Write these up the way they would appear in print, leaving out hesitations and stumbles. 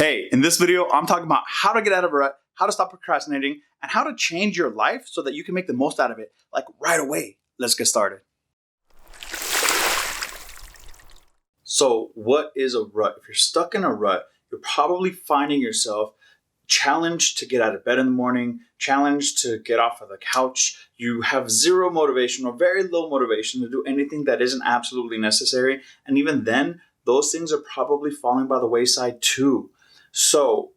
Hey, in this video, I'm talking about how to get out of a rut, how to stop procrastinating, and how to change your life so that you can make the most out of it, like right away. Let's get started. So what is a rut? If you're stuck in a rut, you're probably finding yourself challenged to get out of bed in the morning, challenged to get off of the couch. You have zero motivation or very low motivation to do anything that isn't absolutely necessary. And even then, those things are probably falling by the wayside too. So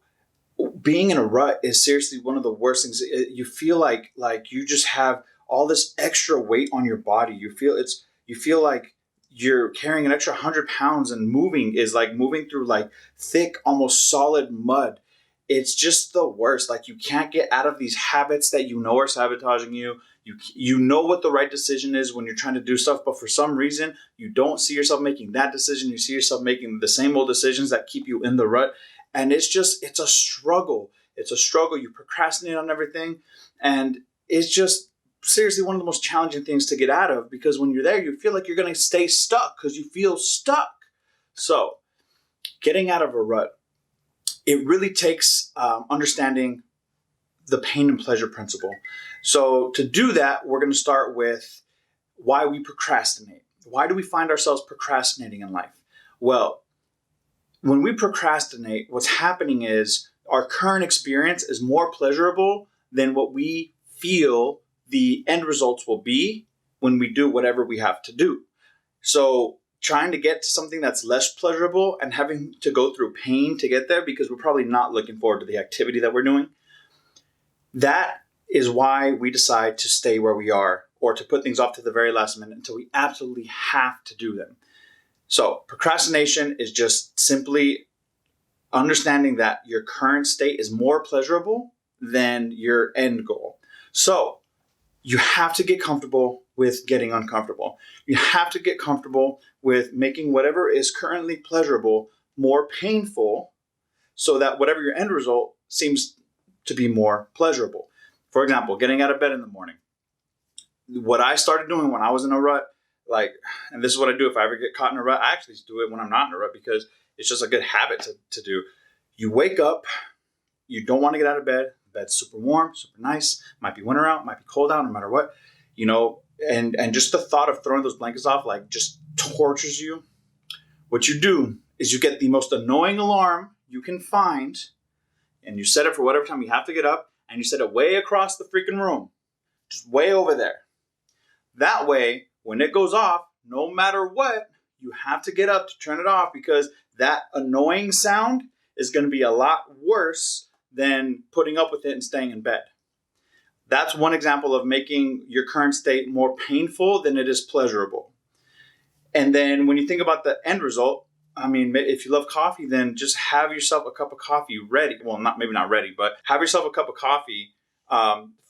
being in a rut is seriously one of the worst things. You feel like you just have all this extra weight on your body. You feel like you're carrying an extra 100 pounds, and moving is like moving through like thick, almost solid mud. It's just the worst. Like, you can't get out of these habits that you know are sabotaging you. You know what the right decision is when you're trying to do stuff, but for some reason you don't see yourself making that decision. You see yourself making the same old decisions that keep you in the rut. And it's a struggle. It's a struggle. You procrastinate on everything. And it's just seriously one of the most challenging things to get out of, because when you're there, you feel like you're going to stay stuck because you feel stuck. So getting out of a rut, it really takes understanding the pain and pleasure principle. So to do that, we're going to start with why we procrastinate. Why do we find ourselves procrastinating in life? Well, when we procrastinate, what's happening is our current experience is more pleasurable than what we feel the end results will be when we do whatever we have to do. So trying to get to something that's less pleasurable and having to go through pain to get there because we're probably not looking forward to the activity that we're doing, that is why we decide to stay where we are or to put things off to the very last minute until we absolutely have to do them. So procrastination is just simply understanding that your current state is more pleasurable than your end goal. So you have to get comfortable with getting uncomfortable. You have to get comfortable with making whatever is currently pleasurable more painful so that whatever your end result seems to be more pleasurable. For example, getting out of bed in the morning. What I started doing when I was in a rut, and this is what I do if I ever get caught in a rut. I actually do it when I'm not in a rut because it's just a good habit to do. You wake up, you don't want to get out of bed. Bed's super warm, super nice. Might be winter out, might be cold out, no matter what, and just the thought of throwing those blankets off just tortures you. What you do is you get the most annoying alarm you can find, and you set it for whatever time you have to get up, and you set it way across the freaking room, just way over there. That way, when it goes off, no matter what, you have to get up to turn it off, because that annoying sound is going to be a lot worse than putting up with it and staying in bed. That's one example of making your current state more painful than it is pleasurable. And then when you think about the end result, if you love coffee, then just have yourself a cup of coffee ready. Well, maybe not ready, but have yourself a cup of coffee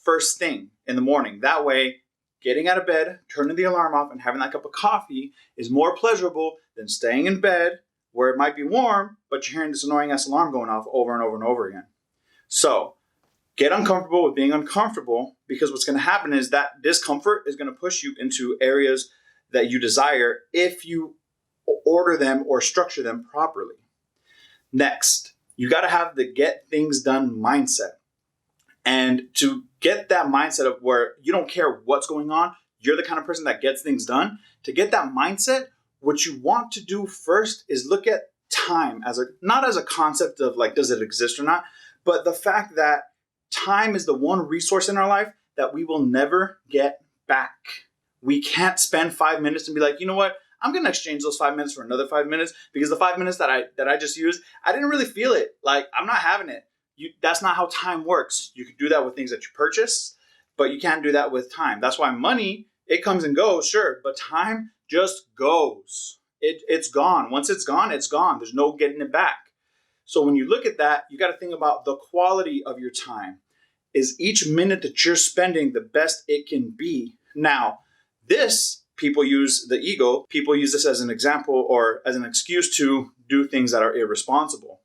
first thing in the morning. That way, getting out of bed, turning the alarm off, and having that cup of coffee is more pleasurable than staying in bed where it might be warm, but you're hearing this annoying ass alarm going off over and over and over again. So get uncomfortable with being uncomfortable, because what's going to happen is that discomfort is going to push you into areas that you desire if you order them or structure them properly. Next, you got to have the get things done mindset. And to get that mindset of where you don't care what's going on, you're the kind of person that gets things done. To get that mindset, what you want to do first is look at time not as a concept of does it exist or not, but the fact that time is the one resource in our life that we will never get back. We can't spend 5 minutes and be like, you know what? I'm going to exchange those 5 minutes for another 5 minutes because the 5 minutes that I just used, I didn't really feel it. I'm not having it. That's not how time works. You can do that with things that you purchase, but you can't do that with time. That's why money, it comes and goes, sure, but time just goes. It's gone. Once it's gone, it's gone. There's no getting it back. So when you look at that, you got to think about the quality of your time. Is each minute that you're spending the best it can be? Now, people use the ego. People use this as an example or as an excuse to do things that are irresponsible.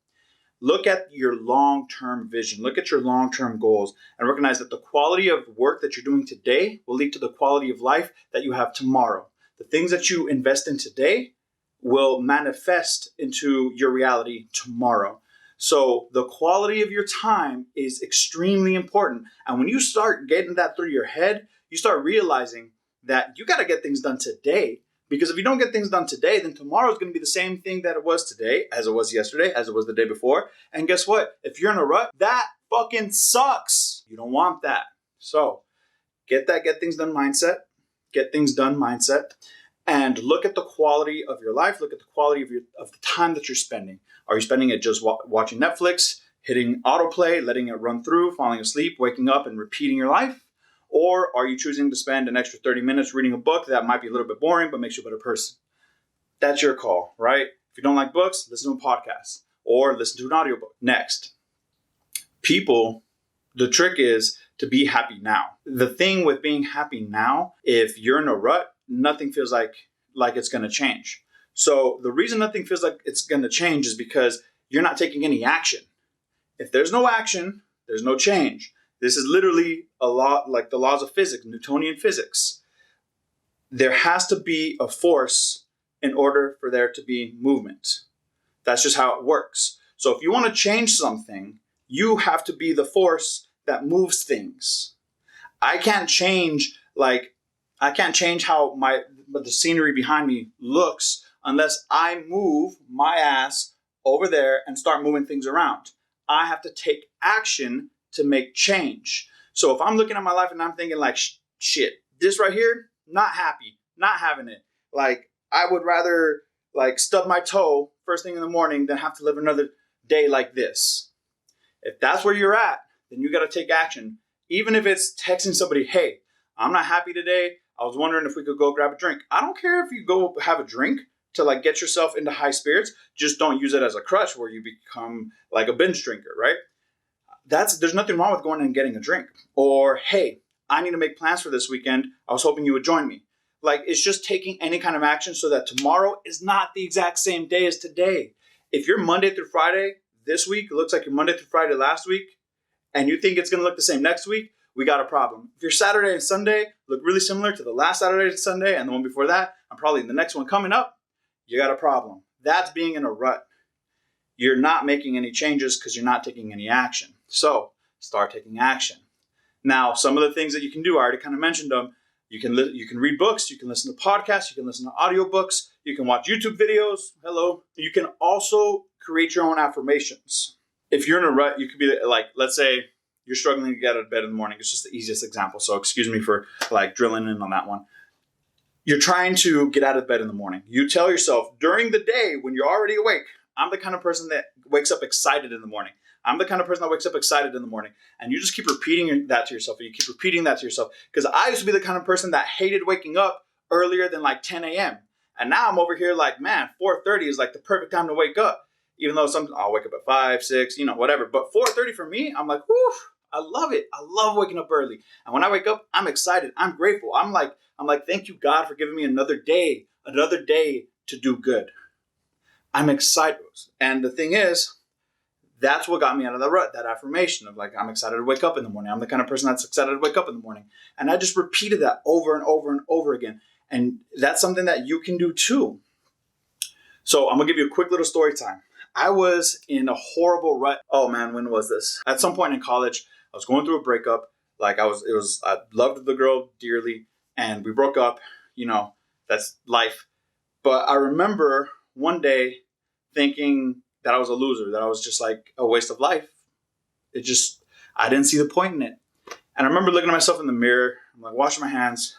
Look at your long-term vision. Look at your long-term goals and recognize that the quality of work that you're doing today will lead to the quality of life that you have tomorrow. The things that you invest in today will manifest into your reality tomorrow. So the quality of your time is extremely important. And when you start getting that through your head, you start realizing that you got to get things done today. Because if you don't get things done today, then tomorrow is going to be the same thing that it was today, as it was yesterday, as it was the day before. And guess what? If you're in a rut, that fucking sucks. You don't want that. So get things done mindset. Get things done mindset. And look at the quality of your life. Look at the quality of the time that you're spending. Are you spending it just watching Netflix, hitting autoplay, letting it run through, falling asleep, waking up, and repeating your life? Or are you choosing to spend an extra 30 minutes reading a book that might be a little bit boring but makes you a better person? That's your call, right? If you don't like books, listen to a podcast or listen to an audiobook. Next, the trick is to be happy now. The thing with being happy now, if you're in a rut, nothing feels like it's going to change. So the reason nothing feels like it's going to change is because you're not taking any action. If there's no action, there's no change. This is literally a lot like the laws of physics, Newtonian physics. There has to be a force in order for there to be movement. That's just how it works. So if you want to change something, you have to be the force that moves things. I can't change how the scenery behind me looks unless I move my ass over there and start moving things around. I have to take action to make change. So if I'm looking at my life and I'm thinking like, shit, this right here, not happy, not having it. Like I would rather like stub my toe first thing in the morning than have to live another day like this. If that's where you're at, then you got to take action. Even if it's texting somebody, hey, I'm not happy today. I was wondering if we could go grab a drink. I don't care if you go have a drink to like get yourself into high spirits. Just don't use it as a crutch where you become like a binge drinker, right? There's nothing wrong with going and getting a drink. Or, hey, I need to make plans for this weekend. I was hoping you would join me. Like, it's just taking any kind of action so that tomorrow is not the exact same day as today. If you're Monday through Friday this week, it looks like you're Monday through Friday last week, and you think it's going to look the same next week, we got a problem. If your Saturday and Sunday look really similar to the last Saturday and Sunday and the one before that, and probably the next one coming up, you got a problem. That's being in a rut. You're not making any changes because you're not taking any action. So start taking action. Now, some of the things that you can do, I already kind of mentioned them. You can read books, you can listen to podcasts, you can listen to audiobooks, you can watch YouTube videos. Hello. You can also create your own affirmations. If you're in a rut, you could be like, let's say you're struggling to get out of bed in the morning. It's just the easiest example. So excuse me for like drilling in on that one. You're trying to get out of bed in the morning. You tell yourself during the day when you're already awake, I'm the kind of person that wakes up excited in the morning. I'm the kind of person that wakes up excited in the morning. And you just keep repeating that to yourself. And you keep repeating that to yourself. Because I used to be the kind of person that hated waking up earlier than like 10 a.m. And now I'm over here like, man, 4:30 is like the perfect time to wake up. Even though I'll wake up at 5, 6, whatever. But 4:30 for me, I'm like, whew, I love it. I love waking up early. And when I wake up, I'm excited. I'm grateful. I'm like, thank you, God, for giving me another day to do good. I'm excited. And the thing is, that's what got me out of the rut, that affirmation of like, I'm excited to wake up in the morning. I'm the kind of person that's excited to wake up in the morning. And I just repeated that over and over and over again. And that's something that you can do too. So I'm going to give you a quick little story time. I was in a horrible rut. Oh man, when was this? At some point in college, I was going through a breakup. I loved the girl dearly and we broke up, that's life. But I remember one day thinking that I was a loser, that I was just like a waste of life. I didn't see the point in it. And I remember looking at myself in the mirror. I'm like washing my hands.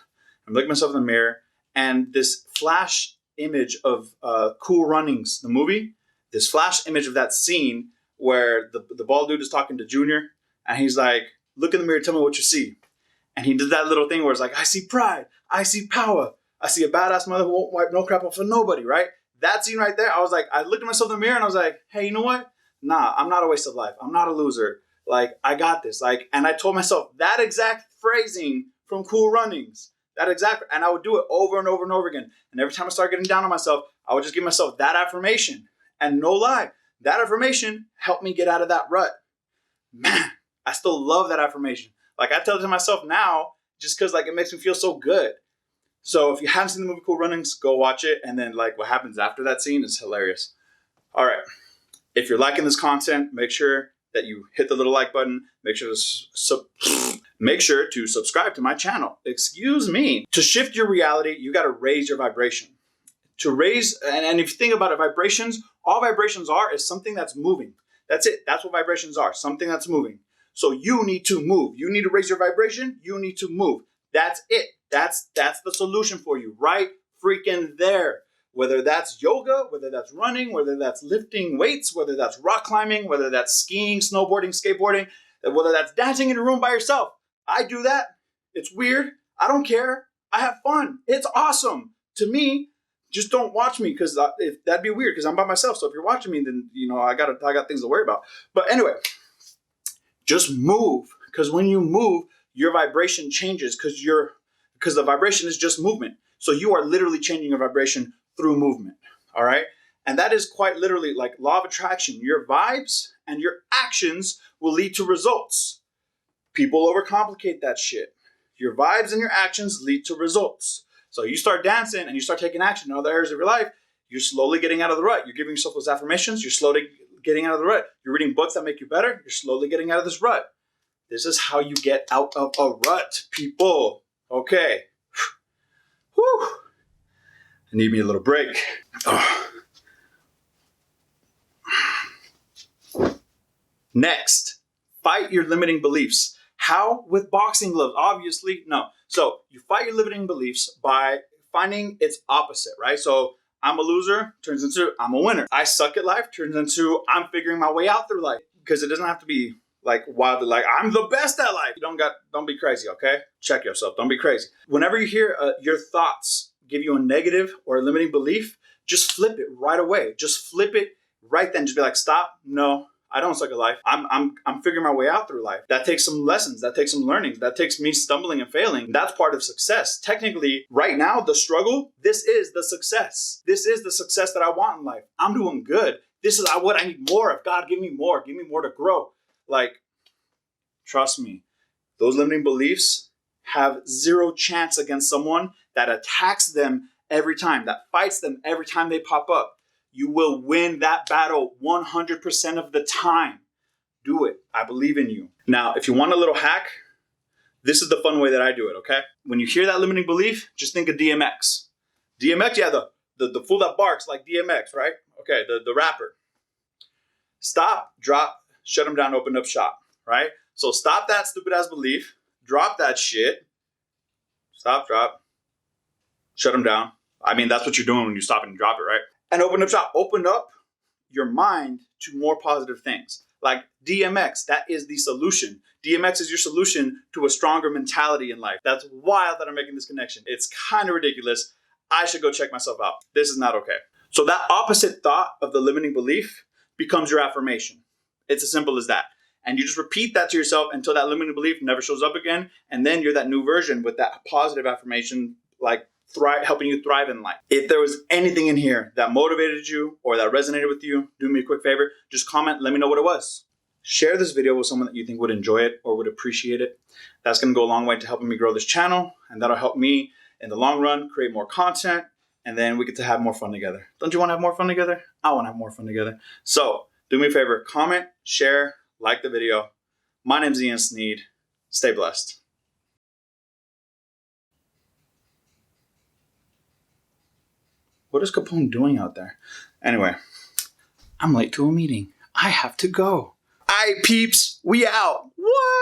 I'm looking at myself in the mirror. And this flash image of Cool Runnings, the movie, this flash image of that scene where the bald dude is talking to Junior. And he's like, look in the mirror, tell me what you see. And he did that little thing where it's like, I see pride. I see power. I see a badass mother who won't wipe no crap off for nobody, right? That scene right there, I was like, I looked at myself in the mirror and I was like, hey, you know what? Nah, I'm not a waste of life. I'm not a loser. Like, I got this. Like, and I told myself that exact phrasing from Cool Runnings. And I would do it over and over and over again. And every time I started getting down on myself, I would just give myself that affirmation. And no lie, that affirmation helped me get out of that rut. Man, I still love that affirmation. Like, I tell it to myself now just because, like, it makes me feel so good. So if you haven't seen the movie Cool Runnings, go watch it. And then, like, what happens after that scene is hilarious. All right. If you're liking this content, make sure that you hit the little like button. Make sure to subscribe to my channel. Excuse me. To shift your reality, you got to raise your vibration. To raise, and if you think about it, vibrations, all vibrations are is something that's moving. That's it. That's what vibrations are. Something that's moving. So you need to move. You need to raise your vibration. You need to move. That's it. That's the solution for you right freaking there. Whether that's yoga, whether that's running, whether that's lifting weights, whether that's rock climbing, whether that's skiing, snowboarding, skateboarding, whether that's dancing in a room by yourself. I do that. It's weird. I don't care. I have fun. It's awesome. To me, just don't watch me because that'd be weird because I'm by myself. So if you're watching me, then I got things to worry about. But anyway, just move, because when you move, your vibration changes because the vibration is just movement. So you are literally changing your vibration through movement. All right. And that is quite literally like law of attraction. Your vibes and your actions will lead to results. People overcomplicate that shit. Your vibes and your actions lead to results. So you start dancing and you start taking action in other areas of your life, you're slowly getting out of the rut. You're giving yourself those affirmations. You're slowly getting out of the rut. You're reading books that make you better. You're slowly getting out of this rut. This is how you get out of a rut, people. Okay. Whew. I need me a little break. Oh. Next, fight your limiting beliefs. How? With boxing gloves? Obviously, no. So you fight your limiting beliefs by finding its opposite, right? So I'm a loser turns into I'm a winner. I suck at life turns into I'm figuring my way out through life. Because it doesn't have to be like wildly like I'm the best at life. Don't be crazy, okay? Check yourself. Don't be crazy. Whenever you hear your thoughts give you a negative or a limiting belief, just flip it right away. Just flip it right then. Just be like, stop. No, I don't suck at life. I'm figuring my way out through life. That takes some lessons. That takes some learnings. That takes me stumbling and failing. That's part of success. Technically, right now, the struggle, this is the success. This is the success that I want in life. I'm doing good. This is what I need more of. God, give me more. Give me more to grow. Like, trust me, those limiting beliefs have zero chance against someone that attacks them every time, that fights them every time they pop up. You will win that battle 100% of the time. Do it. I believe in you. Now, if you want a little hack, this is the fun way that I do it, okay? When you hear that limiting belief, just think of DMX. DMX, yeah, the fool that barks like DMX, right? Okay, the rapper. Stop, drop, shut him down, open up shop, right? So stop that stupid ass belief. Drop that shit. Stop, drop, shut him down. I mean, that's what you're doing when you stop and drop it, right? And open up shop. Open up your mind to more positive things. Like DMX, that is the solution. DMX is your solution to a stronger mentality in life. That's wild that I'm making this connection. It's kind of ridiculous. I should go check myself out. This is not okay. So that opposite thought of the limiting belief becomes your affirmation. It's as simple as that. And you just repeat that to yourself until that limiting belief never shows up again. And then you're that new version with that positive affirmation, like helping you thrive in life. If there was anything in here that motivated you or that resonated with you, do me a quick favor. Just comment, let me know what it was. Share this video with someone that you think would enjoy it or would appreciate it. That's going to go a long way to helping me grow this channel. And that'll help me in the long run create more content. And then we get to have more fun together. Don't you want to have more fun together? I want to have more fun together. So do me a favor, comment, share, like the video. My name's Ian Sneed. Stay blessed. What is Capone doing out there? Anyway, I'm late to a meeting. I have to go. All right, peeps, we out. What?